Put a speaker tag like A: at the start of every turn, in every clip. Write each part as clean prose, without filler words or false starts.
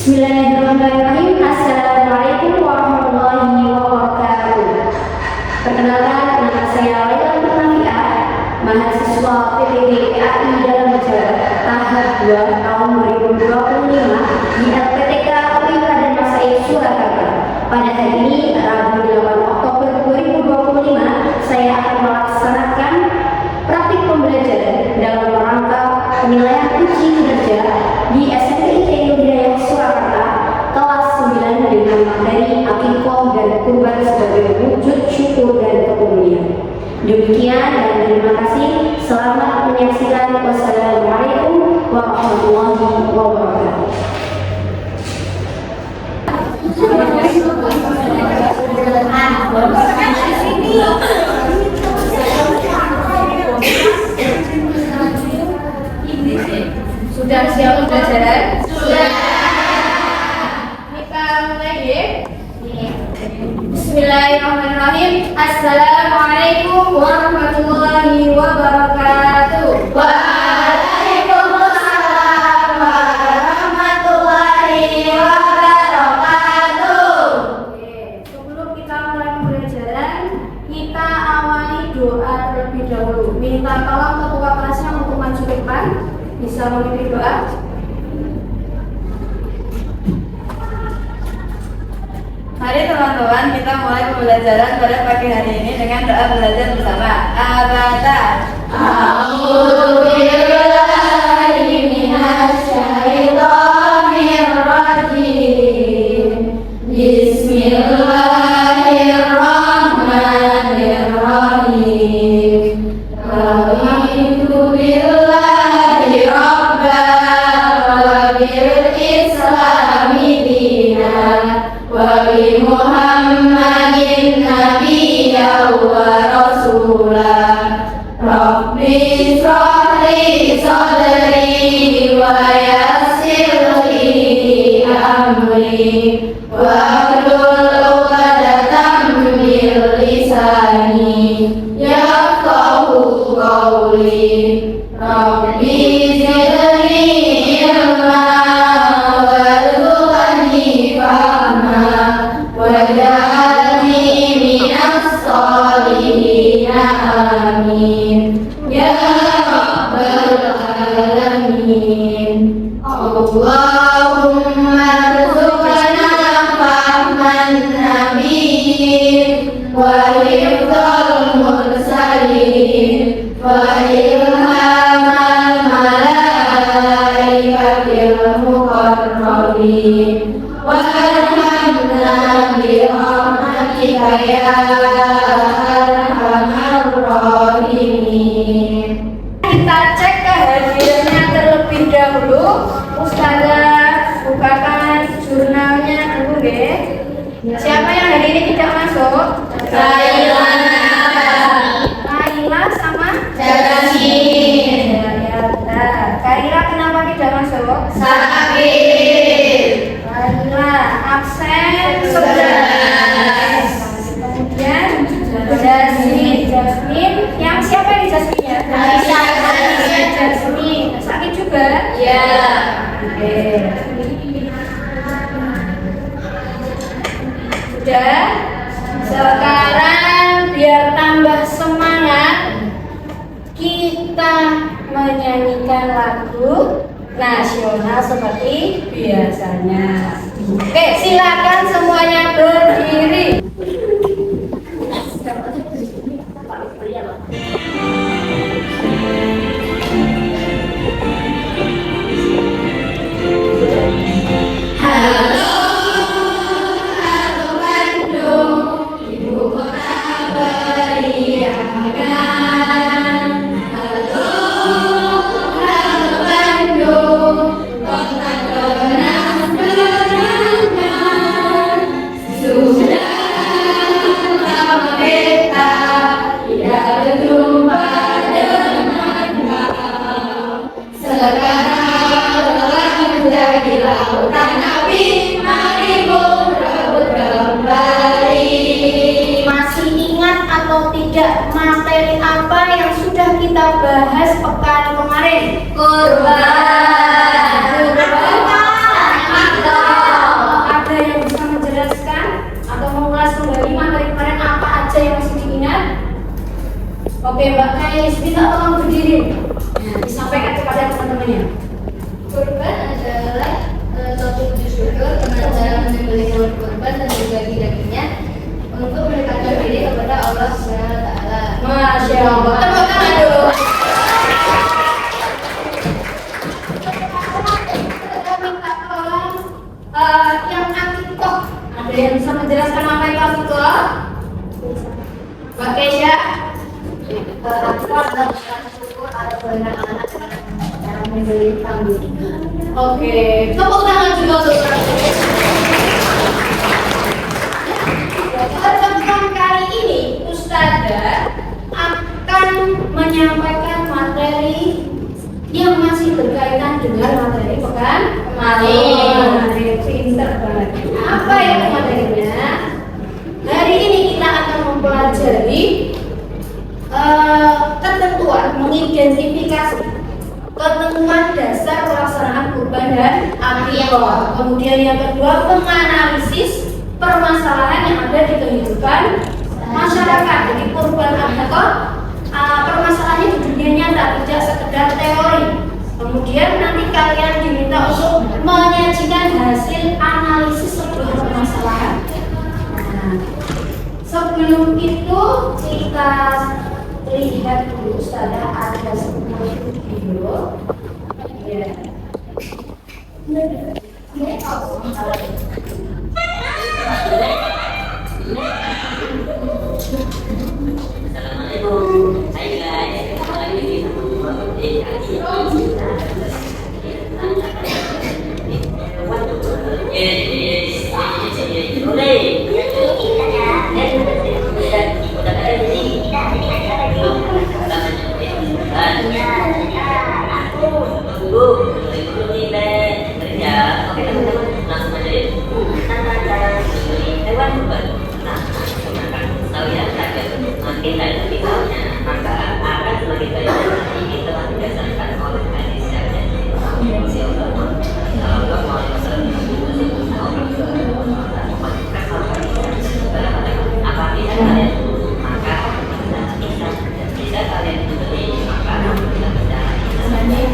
A: Bismillahirrahmanirrahim. Assalamualaikum warahmatullahi wabarakatuh. Perkenalkan, nama saya Laila Nurnafiah, mahasiswa PPD PAI dalam jarak tahap 2 tahun 2025 di LPTK UI Raden Masai Surakarta. Pada hari ini, Rabu 8 Oktober 2025, saya akan melaksanakan praktik pembelajaran dalam rangka penilaian uji kinerja di SMPIT Hidayah Surakarta kelas 9 dengan materi akikoh dan kurban sebagai wujud syukur dan kepedulian. Demikian dan terima kasih. Selamat menyaksikan. Wassalamualaikum warahmatullahi wabarakatuh.
B: Sudah siap pembelajaran? Sudah. Kita mulai ya. Bismillahirrahmanirrahim. Assalamualaikum warahmatullahi wabarakatuh. Waalaikumsalam warahmatullahi wabarakatuh. Sebelum kita mulai pembelajaran, kita awali doa terlebih dahulu. Minta tolong ketua kelasnya untuk maju ke depan. Bisa memimpin doa.
C: Mari teman-teman, kita mulai pembelajaran pada pagi hari ini dengan doa belajar bersama. Abada.
B: A'udzubillahi minasyaitonirrajim. Bismillahirrahmanirrahim. Raditu billahi rabban wa bil islami dinan wa bi Muhammadin nabiyyan wa rasulan. Rabbi shrah li sadri wa yassir li amri wahlul 'uqdatam min lisani yafqahu qawli. Rabbi zidni ilma warzuqni fahma waj'alni minas sholihin. Amin ya rabbal alamin. Allahumma rzuqna fahman nabiyyin wa hifdzal mursalin wa ilhamal malaikatil muqarrabin warhamna bi rahmatika ya arhamar rahimin. Kita cek kehadirannya terlebih dahulu. Ustazah bukakan jurnalnya dulu deh. Siapa yang hari ini tidak masuk? Laila sama Jalasin. Kaila kenapa tidak masuk? Sakit. Laila absen 11. Kemudian Jasmine. Yang siapa yang Jasmine-nya? Jasmine. Sakit juga? Ya. Oke. Sudah. Sekarang biar tambah semangat, kita menyanyikan lagu nasional seperti biasanya. Oke, silakan semuanya berdiri. Masih ingat atau tidak materi apa yang sudah kita bahas pekan kemarin? Kurban.
A: Oke, Mbak Kais, minta tolong berdiri. Nah, disampaikan kepada teman-temannya.
B: Kurban adalah suatu wujud syukur dengan cara menyembelih hewan kurban dan berbagi dagingnya untuk mendekatkan diri kepada Allah Subhanahu wa taala.
A: Masya Allah. Tepuk tangan dulu. Kita minta tolong yang akikoh. Ada yang bisa menjelaskan apa itu akikoh? Mbak Keisha.
B: Akikoh adalah syukur ada anak-anak cara menyembelih kambing.
A: Oke, tepuk tangan juga untuk pertemuan kali ini Ustazah akan menyampaikan materi yang masih berkaitan dengan materi pekan kemarin. Pinter banget. Apa itu materinya? Hari ini kita akan mempelajari ketentuan mengidentifikasi ketentuan dasar pelaksanaan kurban dan akikah. Kemudian yang kedua, menganalisis permasalahan yang ada di kehidupan masyarakat. Jadi kurban akikah permasalahannya di dunia nyata, tidak sekedar teori. Kemudian nanti kalian diminta untuk menyajikan hasil analisis sebuah permasalahan. Nah, sebelum itu kita lihat dulu, Ustazah ada sebuah video. Ya.
D: Assalamualaikum. Hai guys, kembali lagi di kita lebih tahunya, maka akan semakin baik nanti kita telah didasarkan oleh hadis yang apabila kalian maka bisa kalian beli maka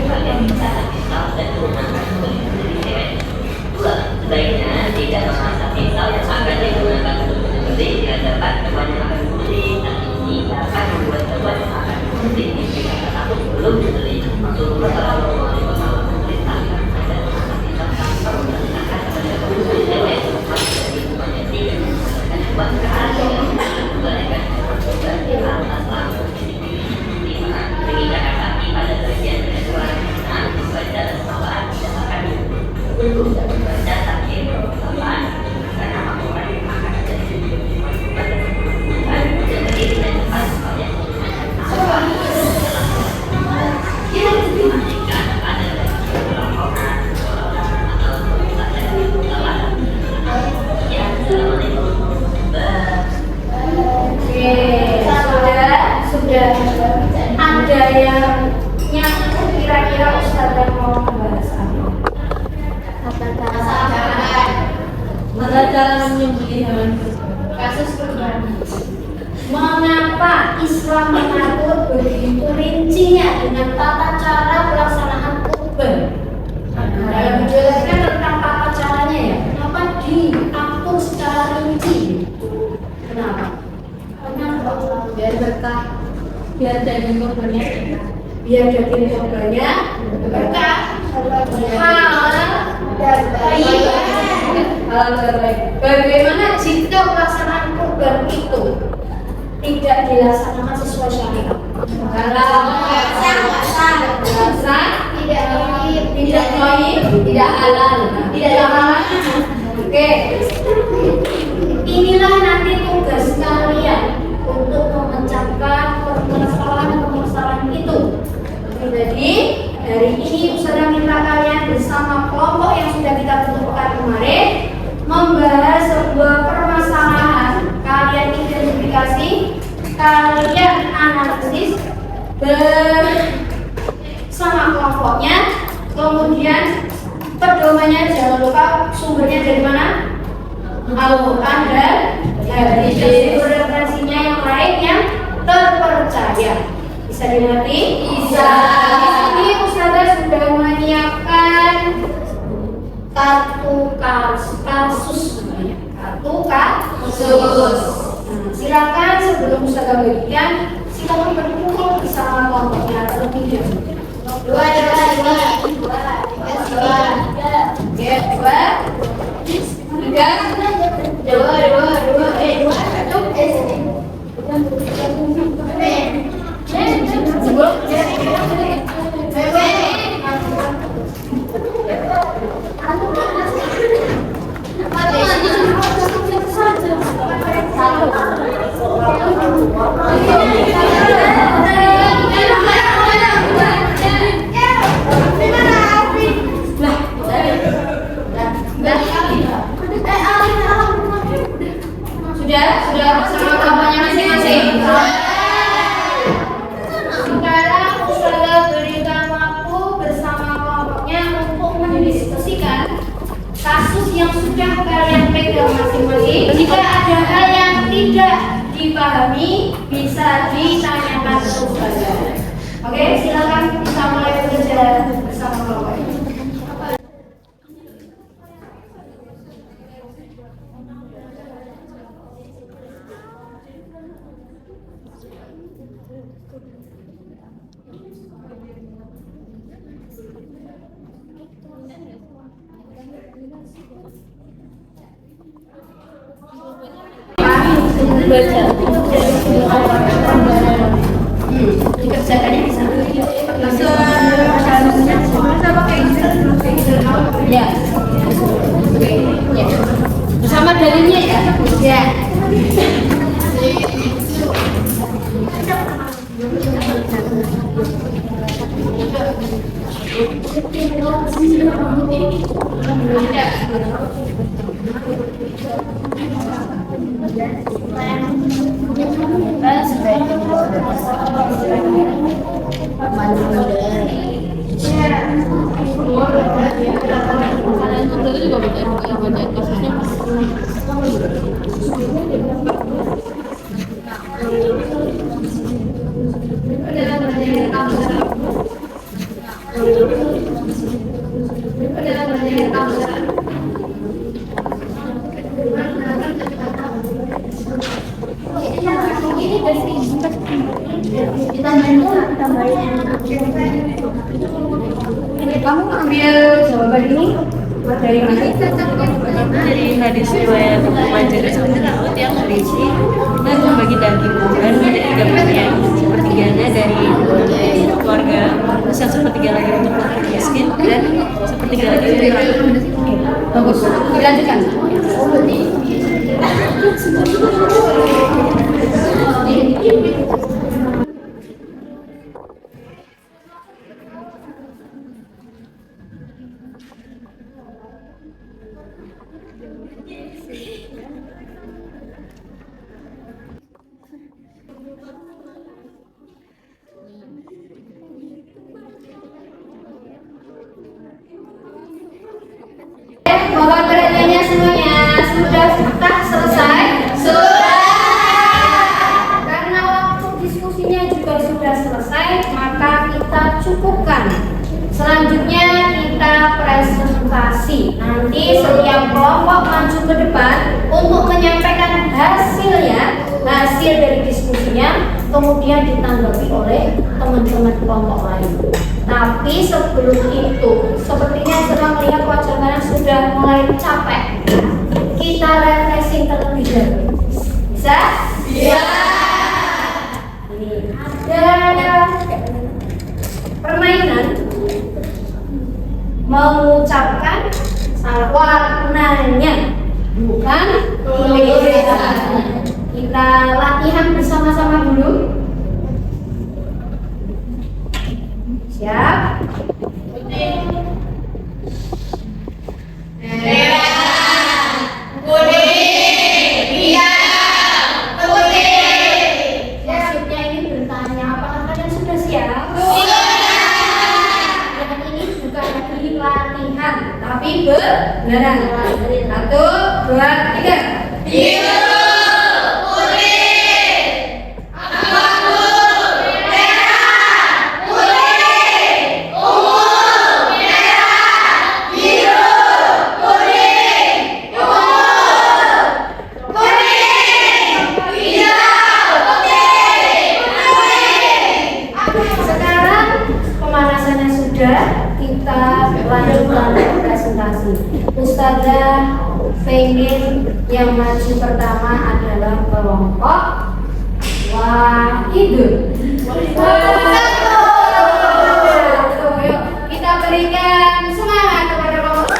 D: kalian bisa pisau dan menggunakan beli cewek. Dua, sebaiknya tidak memasak pisau yang akan digunakan untuk menyembelih di hadapan teman yang akan membeli. Akan membuat teman yang akan membeli jika takut belum dibeli. Rasulullah SAW memerintahkan agar memasak pisau tanpa menggunakan pada pembeli cewek dari rumahnya tidak menggunakan buat keahlian menggunakan di atas lampu lima mengikat kaki pada bagian restoran membaca salawat tidak akan untuk membaca takbir salawat karena orang yang akan ada di jadi dan cepat supaya jika ada orang atau ya assalamualaikum.
A: Oke, sudah ada yang nyambung kira-kira Ustazah mau membahas apa?
C: Tata cara menyembelih hewan kurban.
A: Kasus kurban. Mengapa Islam mengatur begitu rincinya dengan tata cara pelaksanaan kurban? Dalam menjelaskan tentang tata caranya ya, kenapa diatur secara rinci? Kenapa?
C: Biar berkah, biar daging kurbannya berkah.
A: Biar daging kurbannya berkah, halal dan baik.
C: Halal dan baik.
A: Bagaimana jika pelaksanaan kurban itu tidak dilaksanakan sesuai syariat? Kalau dirasa tidak baik, tidak halal, tidak halal. Oke, inilah nanti tugas kalian untuk memecahkan permasalahan itu. Jadi hari ini Ustazah minta kalian bersama kelompok yang sudah kita tentukan kemarin membahas sebuah permasalahan. Kalian identifikasi, kalian analisis bersama kelompoknya, kemudian pedomannya jangan lupa sumbernya dari mana? Al-Quran dan hadis, referensinya yang lain yang terpercaya.
B: Bisa dimengerti?
C: Bisa.
B: Di sini Ustazah sudah menyiapkan kartu kasus. Nah, silakan sebelum Ustazah bagikan, silakan berkumpul bersama kelompoknya terlebih dahulu. Dua. Sudah bersama kelompoknya masing-masing. Sekarang Ustazah berikan waktu bersama kelompoknya untuk mendiskusikan kasus yang sudah kalian pegang masing-masing. Jika ada hal yang tidak dipahami, bisa ditanyakan ke Ustazah. Oke, silakan kita mulai bekerja bersama kelompoknya. Dikerjakannya di sana. Ya. Ya. Bersama dalilnya ya. Ya. Kamu ambil jawaban ini dari mana?
C: Dari hadis riwayat Abu Majah yang berisi dan membagi daging kurban menjadi 3 bagian, sepertiganya dari keluarga, yang sepertiga lagi untuk fakir miskin dan sepertiga lagi untuk orang.
B: Bagus, dilanjutkan. Mohon perhatiannya semuanya. Sudahkah selesai? Sudah. Karena waktu diskusinya juga sudah selesai, maka kita cukupkan. Selanjutnya kita presentasi. Nanti setiap kelompok maju ke depan untuk menyampaikan hasilnya, hasil dari diskusinya, kemudian ditanggapi oleh teman-teman kelompok lain. Tapi sebelum itu, sepertinya sedang melihat wajah kalian sudah mulai capek. Kita refreshing terlebih dahulu. Bisa? Bisa. Ini ada permainan mengucapkan warnanya, bukan tulisannya. Kita latihan bersama-sama dulu. Siap?
C: Merah, kuning, hitam, putih.
B: Maksudnya ini bertanya, apakah kalian sudah siap?
C: Sudah.
B: Dan ini bukan lagi latihan, tapi beneran. 1, 2, 3.
C: Biru, putih, abu, merah.
B: pemanasannya sudah, kita lanjutkan presentasi. Ustazah pengen yang maju pertama adalah kelompok Wahidun. Yuk, kita berikan semangat kepada kelompok.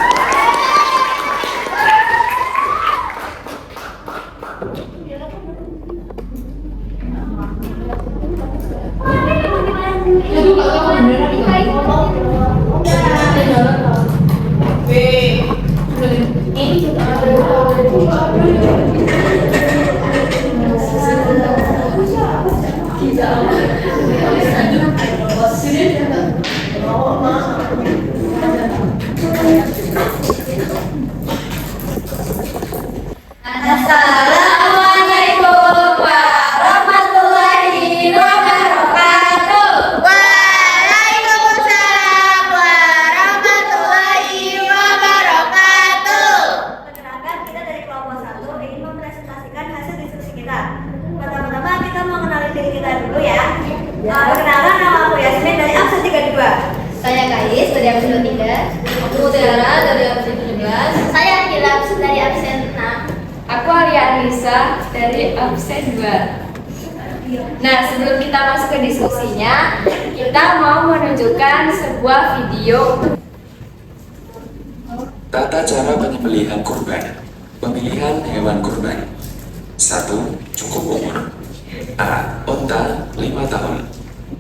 A: Assalamualaikum warahmatullahi wabarakatuh. Waalaikumsalam warahmatullahi wabarakatuh.
E: Perkenalkan, kita dari kelompok 1 ingin mempresentasikan hasil diskusi kita. Pertama-tama kita mau kenalin diri kita dulu ya. Perkenalkan, nama aku Yasmin dari absen 32.
B: Saya Kais dari absen 3. Aku Mutiara dari absen 17.
A: Saya Hilaf dari absen 6.
B: Aku Arya Anissa dari absen 2. Nah, sebelum kita masuk ke diskusinya, kita mau menunjukkan sebuah video.
F: Tata cara penyembelihan kurban. Pemilihan hewan kurban. 1. Cukup umur. A. Unta 5 tahun.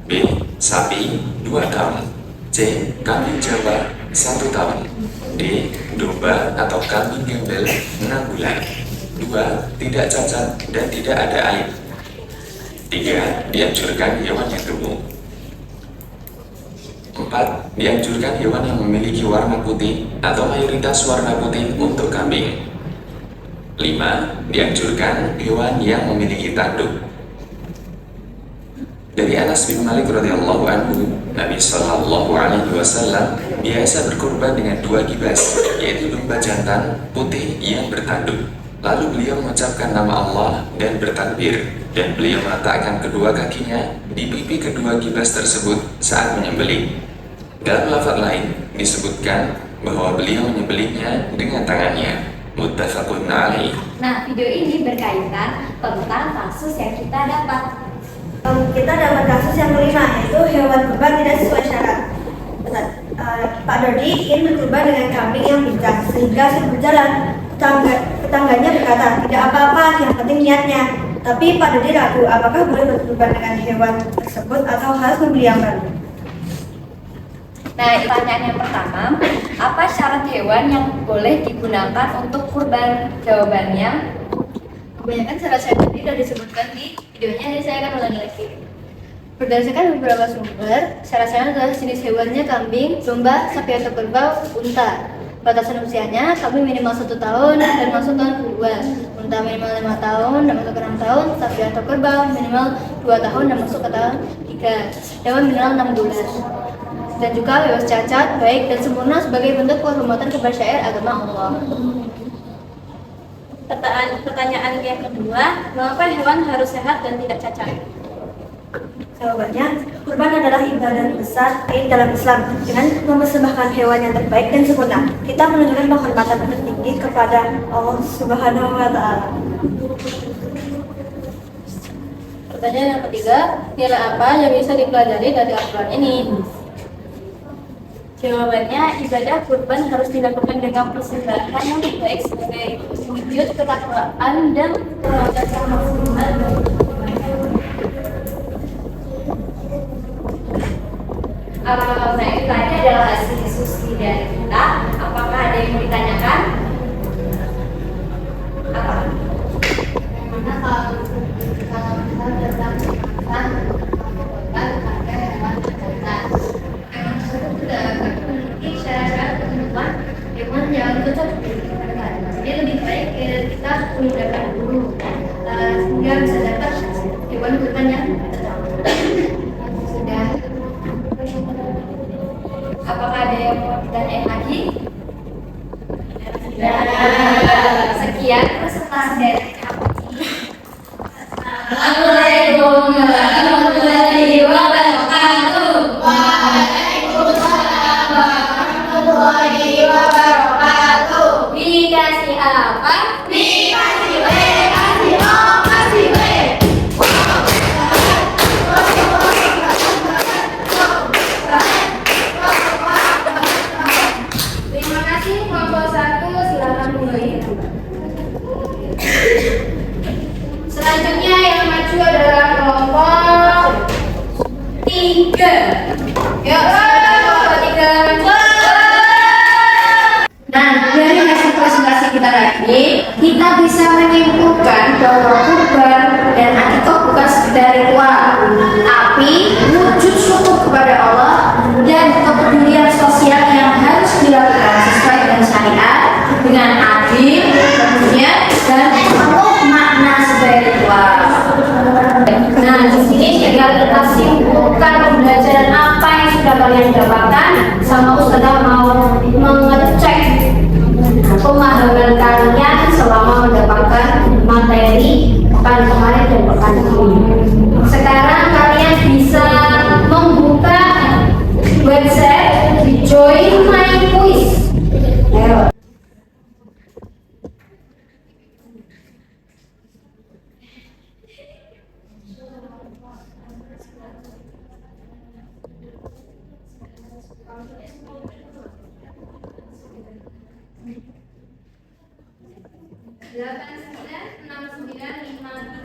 F: B. Sapi 2 tahun. C. Kambing Jawa 1 tahun. D. Domba atau kambing gembel 6 bulan. 2. Tidak cacat dan tidak ada air. 3. Dianjurkan hewan yang gemuk. 4. Dianjurkan hewan yang memiliki warna putih atau mayoritas warna putih untuk kambing. 5. Dianjurkan hewan yang memiliki tanduk. Dari Anas bin Malik radhiyallahu anhu, Nabi Shallallahu Alaihi Wasallam biasa berkurban dengan 2 kibas, yaitu domba jantan putih yang bertanduk. Lalu beliau mengucapkan nama Allah dan bertakbir, dan beliau meletakkan kedua kakinya di pipi kedua kibas tersebut saat menyembelih. Dalam lafaz lain disebutkan bahwa beliau menyembelihnya dengan tangannya. Muttafaqun alaih.
A: Nah, video ini berkaitan tentang kasus yang kita dapat.
E: Kita dapat kasus yang kelima, yaitu hewan kurban tidak sesuai syarat. Pak Dodi ingin berkurban dengan kambing yang pincang, sehingga sudah berjalan. Tetangganya berkata, tidak apa-apa, yang penting niatnya. Tapi Pak Dodi ragu, apakah boleh berkurban dengan hewan tersebut atau harus membeli yang baru?
A: Nah, pertanyaan yang pertama, apa syarat hewan yang boleh digunakan untuk kurban? Jawabannya, kebanyakan syarat-syarat tadi sudah disebutkan di videonya, jadi saya akan ulangi lagi. Berdasarkan beberapa sumber, syarat-syarat adalah jenis hewannya kambing, domba, sapi atau kerbau, unta. Batasan usianya, kambing minimal 1 tahun dan masuk tahun kedua, unta minimal 5 tahun dan masuk ke 6 tahun, sapi atau kerbau minimal 2 tahun dan masuk ke tahun 3, hewan minimal 6 bulan. Dan juga bebas cacat, baik dan sempurna sebagai bentuk penghormatan kepada syair agama Allah.
E: Pertanyaan yang kedua, mengapa hewan harus sehat dan tidak cacat? Jawabannya, kurban adalah ibadah besar dalam Islam. Dengan mempersembahkan hewan yang terbaik dan sempurna, kita menunjukkan penghormatan tertinggi kepada Allah Subhanahu wa Ta'ala.
B: Pertanyaan yang ketiga, nilai apa yang bisa dipelajari dari aturan ini? Jawabannya, ibadah kurban harus dilakukan dengan persembahan yang baik sebagai wujud ketakwaan dan pengawasan maksimal.
A: Nah, itu tadi adalah hasil diskusi dari kita. Apakah ada yang mau ditanyakan? Apa? Mana kalau kita tentang harga hewan ternak? Hewan tersebut sudah memiliki syarat-syarat ketentuan hewan yang cocok digunakan. Jadi lebih baik kita menggunakan dulu sehingga bisa dapat hewan kurban yang cocok. Sudah. Apakah ada yang mau ditanyain lagi? Sekian presentasi dari kami. Assalamualaikum warahmatullahi wabarakatuh.
B: 3. Yuk, 1, 2, 3.
A: Nah, dari hasil presentasi kita tadi, kita bisa menyimpulkan bahwa kurban dan akikah bukan sekedar ritual, tapi wujud syukur kepada Allah dan kepedulian sosial yang harus dilakukan sesuai dengan syariat, dengan adil, tentunya, dan penuh makna sebagai ritual. Nah, di sini tinggal kita simpulkan pembelajaran apa yang sudah kalian dapatkan, sama Ustazah mau mengecek pemahaman kalian selama mendapatkan materi pekan kemarin dan pekan ini. Sekarang kalian bisa membuka website Join My Quiz. Ayo.
B: Delapan, 9, 6, 9,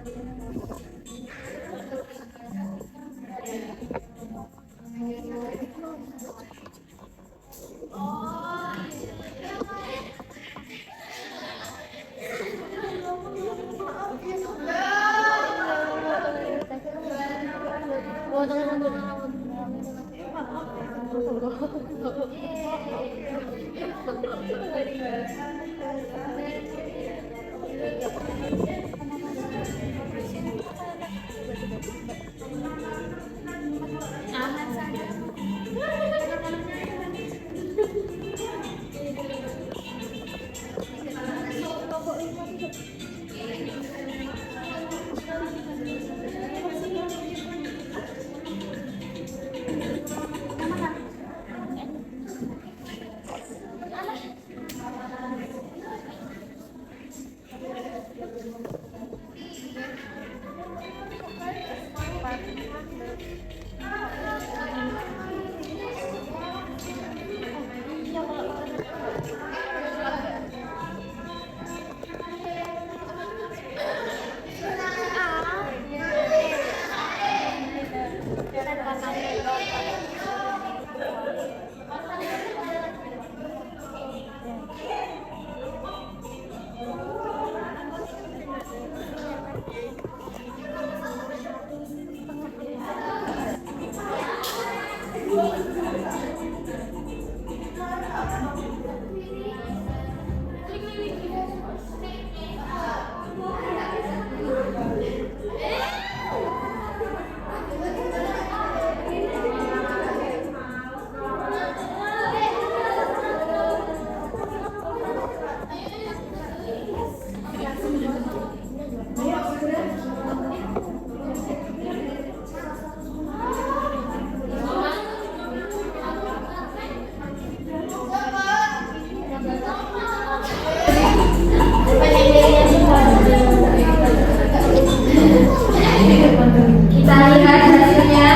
A: Kita lihat hasilnya.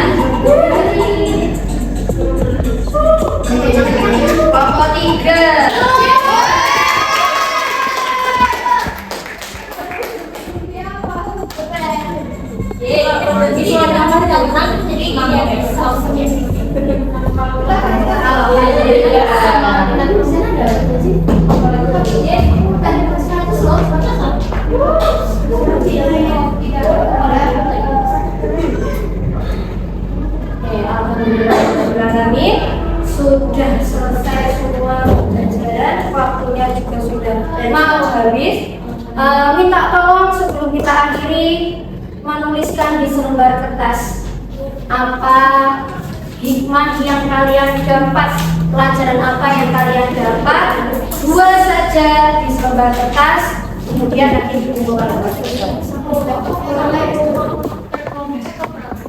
B: Pokok 3.
A: Sudah selesai semua pembelajaran, waktunya juga sudah mau habis. Minta tolong sebelum kita akhiri menuliskan di selembar kertas apa hikmah yang kalian dapat, pelajaran apa yang kalian dapat. 2 saja di selembar kertas, kemudian nanti dikumpulkan oleh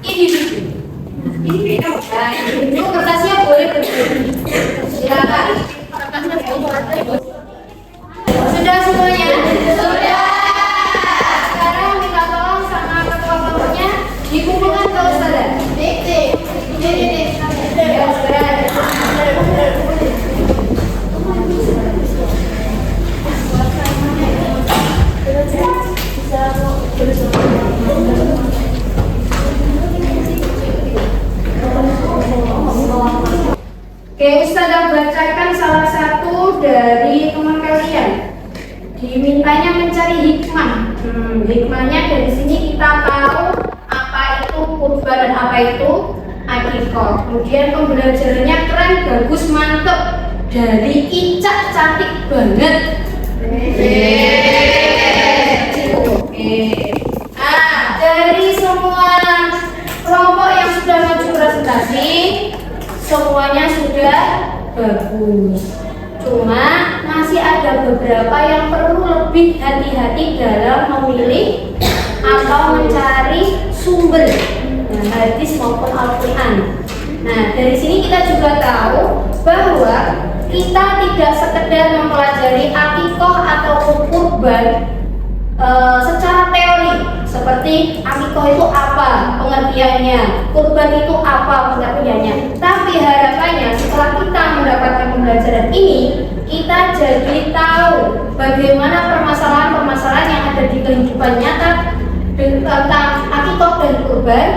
A: ini. Nah, itu kertasnya boleh berdiri. Silakan. Sudah semuanya? Sudah. Sekarang minta tolong sama ketua kelompoknya dikumpulkan ke Ustazah. Ya,
B: Oke, Ustazah bacakan salah satu dari teman kalian. Dimintanya mencari hikmah. Hikmahnya dari sini kita tahu apa itu kurban dan apa itu akikah. Kemudian pembelajarannya keren, bagus, mantep. Dari Ica cantik banget. Oke. Nah, dari semua kelompok yang sudah maju presentasi, semuanya sudah bagus. Cuma masih ada beberapa yang perlu lebih hati-hati dalam memilih atau mencari sumber, hadis maupun Al-Quran. Nah, dari sini kita juga tahu bahwa kita tidak sekedar mempelajari akikah atau kurban secara teori, seperti akikah itu apa pengertiannya, kurban itu apa pengertiannya. Tapi harapannya setelah kita mendapatkan pembelajaran ini, kita jadi tahu bagaimana permasalahan-permasalahan yang ada di kehidupan nyata tentang akikah dan kurban.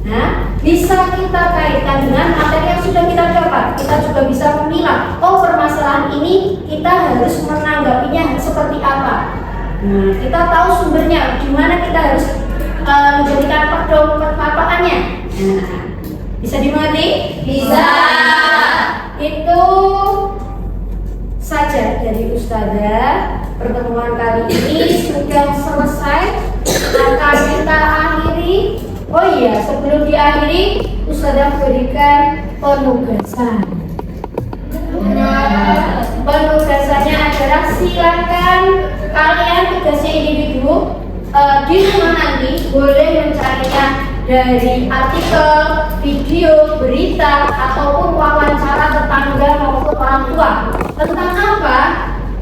B: Nah, bisa kita kaitkan dengan materi yang sudah kita dapat. Kita juga bisa memilah, oh permasalahan ini kita harus menanggapinya seperti apa. Nah, kita tahu sumbernya, di mana kita harus menjadikan perpapaannya. Nah, bisa dimengerti? Bisa. Itu saja dari Ustazah. Pertemuan kali ini sudah selesai. Akan kita akhiri. Oh iya, sebelum diakhiri, Ustazah berikan penugasan. Nah, penugasannya adalah silakan kalian tugasnya individu di rumah nanti boleh mencarinya dari artikel, video, berita ataupun wawancara tetangga maupun orang tua. Tentang apa?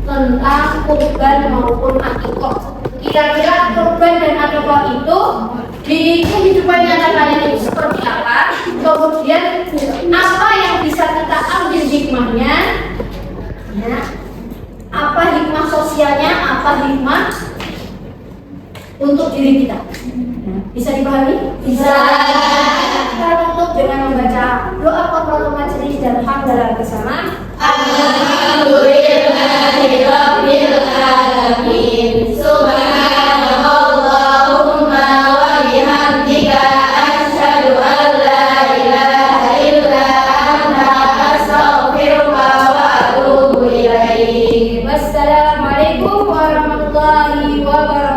B: Tentang kurban maupun akikah. Kira-kira kurban dan akikah itu di kehidupan nyata kalian itu seperti apa? Kemudian apa yang bisa kita ambil hikmahnya? Ya. Apa hikmah sosialnya? Apa hikmah untuk diri kita? Bisa dipahami? Bisa. Kita tutup dengan membaca doa kafaratul majelis dan hamdalah bersama. Alhamdulillahirabbil alamin. Subhanallahumma wa bihamdika asyhadu an la ilaha illa anta astaghfiruka wa atubu ilaik. Wassalamualaikum warahmatullahi wabarakatuh.